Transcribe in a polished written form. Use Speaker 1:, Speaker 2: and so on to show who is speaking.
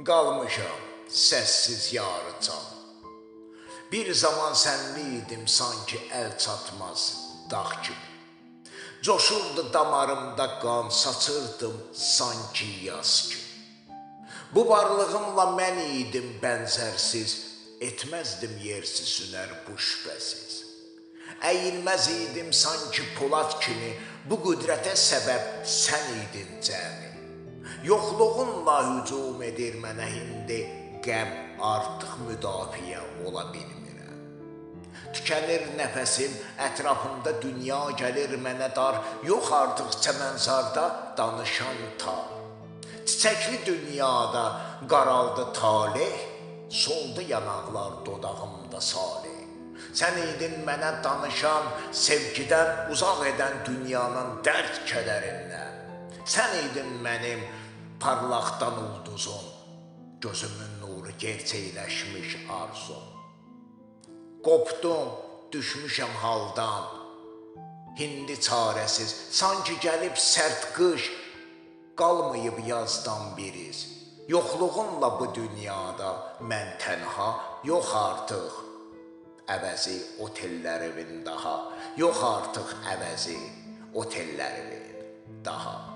Speaker 1: Qalmışam səssiz yarıcan. Bir zaman sənli idim sanki əl çatmaz dağ kimi. Coşurdu damarımda qan, saçırdım sanki yaz kimi. Bu varlığımla mən idim bənzərsiz, etməzdim yersiz hünər bu şübhəsiz. Əyilməz idim sanki polad kimi, bu qüdrətə səbəb sən idin cəmi. Yoxluğunla hücum edir mənə indi, qəm artıq müdafiə ola bilmirəm. Tükənir nəfəsim, ətrafımda dünya gəlir mənə dar, yox artıq çəmənzarda danışan tar. Çiçəkli dünyada qaraldı talih, soldu yanaqlar dodağımda salih. Sən idin mənə danışan, sevgidən uzaq edən dünyanın dərd kədərindən. Sən idin mənim parlaqdan ulduzum, gözümün nuru gerçəkləşmiş arzum. Qopdum, düşmüşəm haldan, hindi çarəsiz, sanki gəlib sərt qış, qalmayıb yazdan bir iz. Yoxluğunla bu dünyada mən tənha, yox artıq əvəzi otellərimin daha, yox artıq əvəzi otellərimin daha.